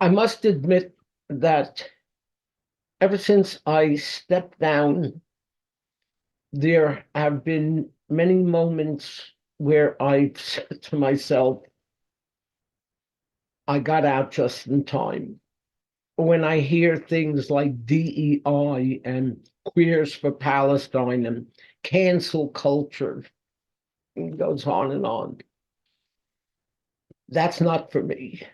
I must admit that ever since I stepped down, there have been many moments where I've said to myself, I got out just in time. When I hear things like DEI and Queers for Palestine and cancel culture, it goes on and on. That's not for me.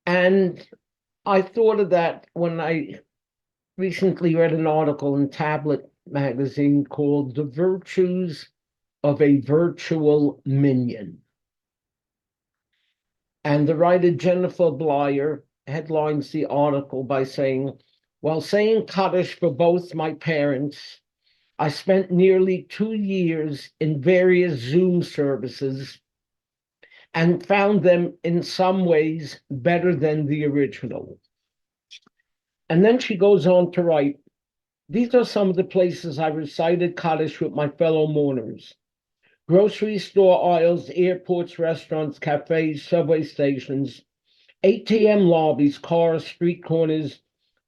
And I thought of that when I recently read an article in Tablet magazine called The Virtues of a Virtual Minion. And the writer Jennifer Blyer headlines the article by saying, while saying Kaddish for both my parents, I spent nearly 2 years in various Zoom services and found them in some ways better than the original. And then she goes on to write, these are some of the places I recited Kaddish with my fellow mourners. Grocery store aisles, airports, restaurants, cafes, subway stations, ATM lobbies, cars, street corners,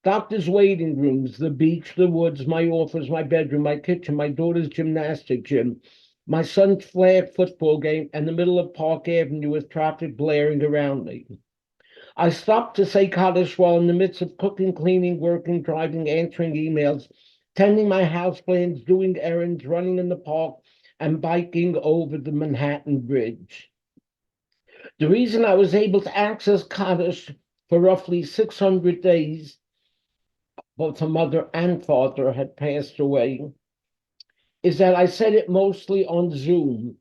doctors' waiting rooms, the beach, the woods, my office, my bedroom, my kitchen, my daughter's gymnastic gym, my son's flag football game, and the middle of Park Avenue with traffic blaring around me. I stopped to say Kaddish while in the midst of cooking, cleaning, working, driving, answering emails, tending my house plants, doing errands, running in the park, and biking over the Manhattan Bridge. The reason I was able to access Kaddish for roughly 600 days, both her mother and father had passed away, is that I said it mostly on Zoom,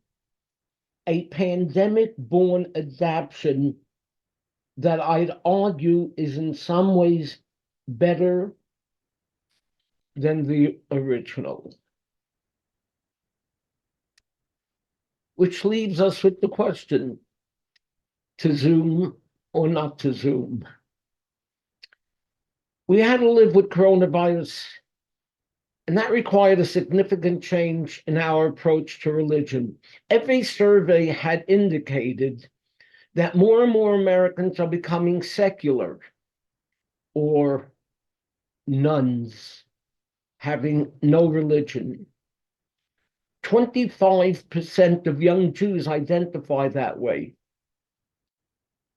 a pandemic-born adaptation that I'd argue is in some ways better than the original. Which leaves us with the question, to Zoom or not to Zoom? We had to live with coronavirus, and that required a significant change in our approach to religion. Every survey had indicated that more and more Americans are becoming secular or nuns, having no religion. 25% of young Jews identify that way.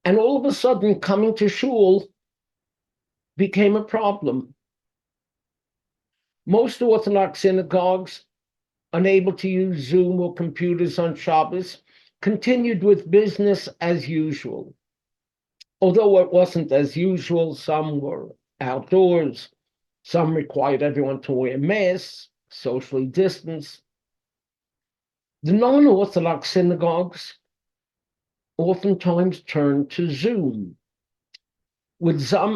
And all of a sudden, coming to shul became a problem. Most Orthodox synagogues, unable to use Zoom or computers on Shabbos, continued with business as usual. Although it wasn't as usual, some were outdoors, some required everyone to wear masks, socially distance. The non-Orthodox synagogues oftentimes turned to Zoom, with some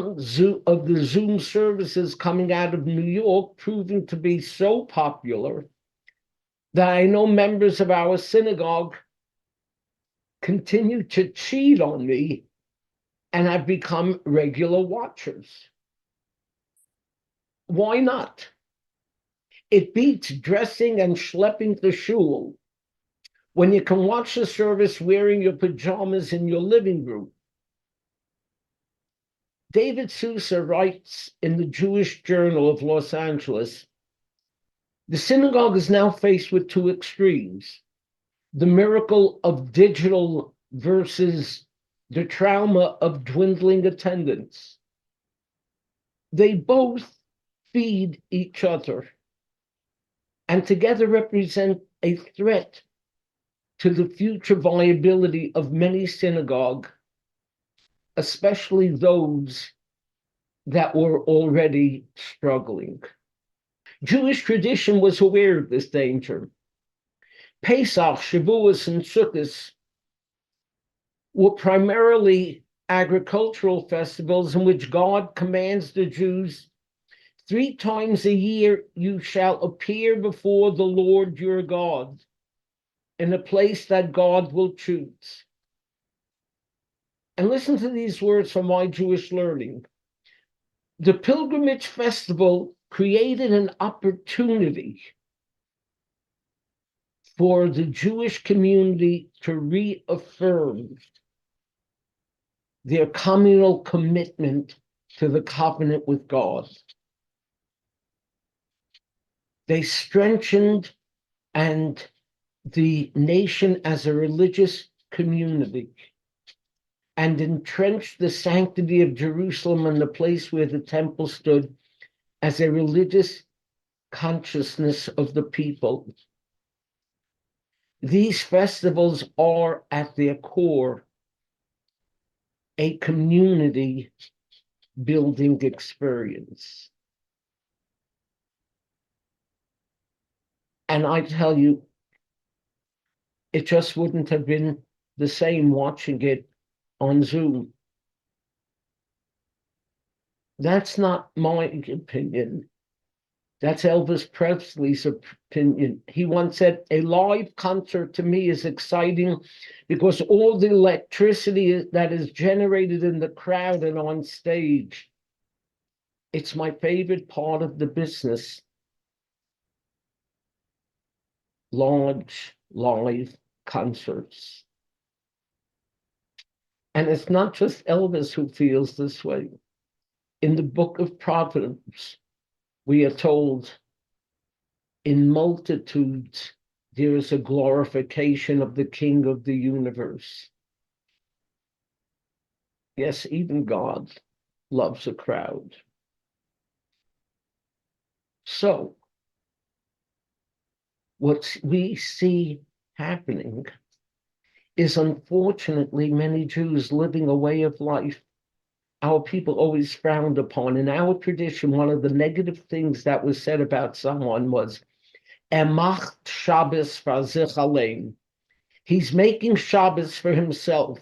of the Zoom services coming out of New York proving to be so popular that I know members of our synagogue continue to cheat on me and have become regular watchers. Why not? It beats dressing and schlepping to shul when you can watch the service wearing your pajamas in your living room. David Sousa writes in the Jewish Journal of Los Angeles, the synagogue is now faced with two extremes, the miracle of digital versus the trauma of dwindling attendance. They both feed each other and together represent a threat to the future viability of many synagogues, especially those that were already struggling. Jewish tradition was aware of this danger. Pesach, Shavuos, and Sukkot were primarily agricultural festivals in which God commands the Jews, 3 times a year you shall appear before the Lord your God in a place that God will choose. And listen to these words from my Jewish learning. The pilgrimage festival created an opportunity for the Jewish community to reaffirm their communal commitment to the covenant with God. They strengthened and the nation as a religious community and entrenched the sanctity of Jerusalem and the place where the temple stood as a religious consciousness of the people. These festivals are at their core a community building experience. And I tell you, it just wouldn't have been the same watching it on Zoom. That's not my opinion. That's Elvis Presley's opinion. He once said, a live concert to me is exciting because all the electricity that is generated in the crowd and on stage, it's my favorite part of the business. Large live concerts. And it's not just Elvis who feels this way. In the book of Proverbs, we are told, in multitudes, there is a glorification of the King of the universe. Yes, even God loves a crowd. So, what we see happening is, unfortunately, many Jews living a way of life our people always frowned upon. In our tradition, one of the negative things that was said about someone was, Macht Shabbos for sich allein. He's making Shabbos for himself.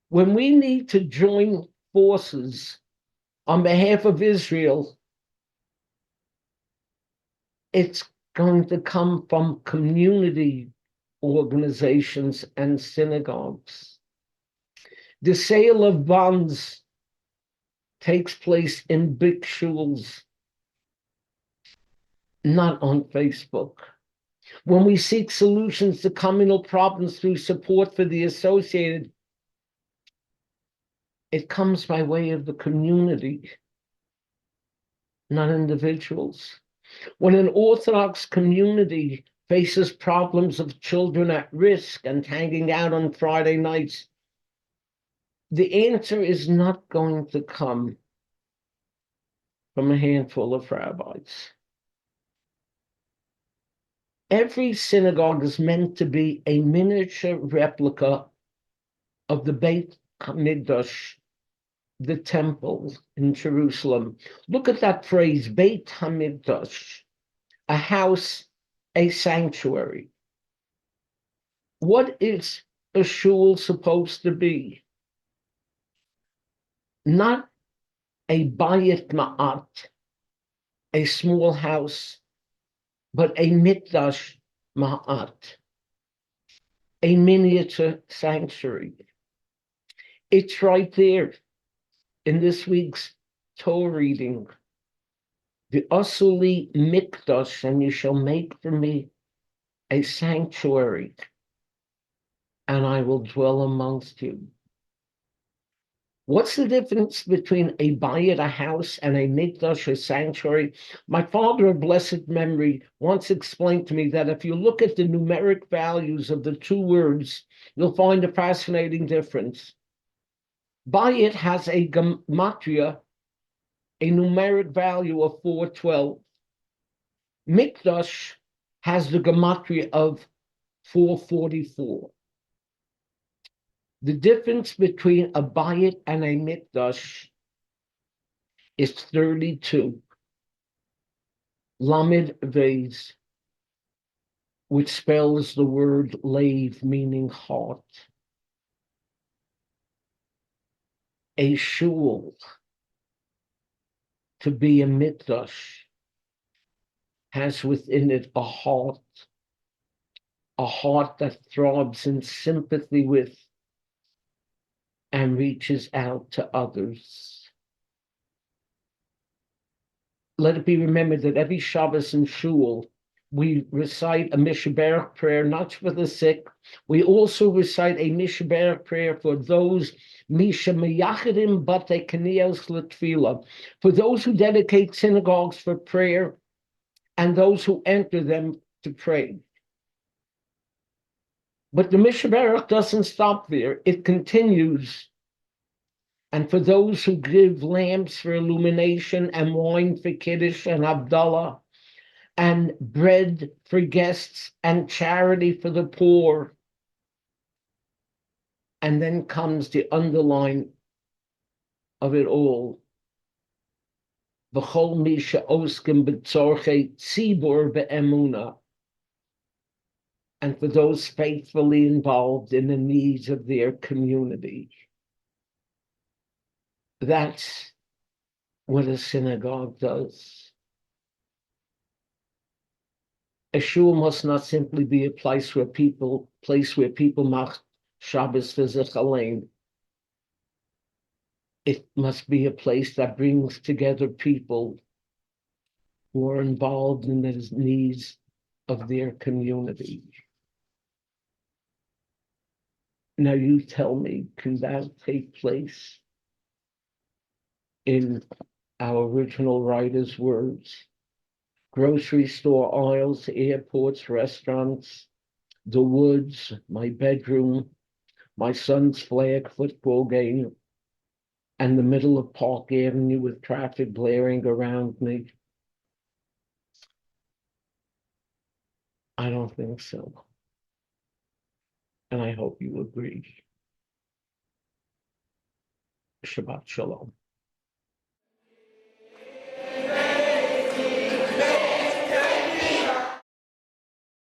When we need to join forces on behalf of Israel, it's going to come from community organizations and synagogues. The sale of bonds takes place in big shuls, not on Facebook. When we seek solutions to communal problems through support for the associated, it comes by way of the community, not individuals. When an Orthodox community faces problems of children at risk and hanging out on Friday nights, the answer is not going to come from a handful of rabbis. Every synagogue is meant to be a miniature replica of the Beit HaMikdash, the temple in Jerusalem. Look at that phrase, Beit HaMikdash, a house, a sanctuary. What is a shul supposed to be? Not a bayit ma'at, a small house, but a mikdash ma'at, a miniature sanctuary. It's right there in this week's Torah reading. The Asuli Mikdash, and you shall make for me a sanctuary, and I will dwell amongst you. What's the difference between a bayit, a house, and a mikdash, a sanctuary? My father of blessed memory once explained to me that if you look at the numeric values of the two words, you'll find a fascinating difference. Bayit has a gematria, a numeric value of 412. Mikdash has the gematria of 444. The difference between a bayit and a mikdash is 32. Lamed Vez, which spells the word lave, meaning heart. A shul, to be a mikdash, has within it a heart that throbs in sympathy with and reaches out to others. Let it be remembered that every Shabbos in shul, we recite a Mishberach prayer, not for the sick. We also recite a Mishberach prayer for those Misha Meyachidim Bate Kanios Latfila, for those who dedicate synagogues for prayer and those who enter them to pray. But the Mishberach doesn't stop there. It continues. And for those who give lamps for illumination and wine for Kiddush and Havdalah, and bread for guests and charity for the poor. And then comes the underline of it all. V'chol mi she'oskim b'tzorchei tzibur be'emuna. And for those faithfully involved in the needs of their community. That's what a synagogue does. A shul must not simply be a place where people mach Shabbos for zechalein. It must be a place that brings together people who are involved in the needs of their community. Now you tell me, can that take place in our original writer's words? Grocery store aisles, airports, restaurants, the woods, my bedroom, my son's flag football game, and the middle of Park Avenue with traffic blaring around me. I don't think so. And I hope you agree. Shabbat Shalom.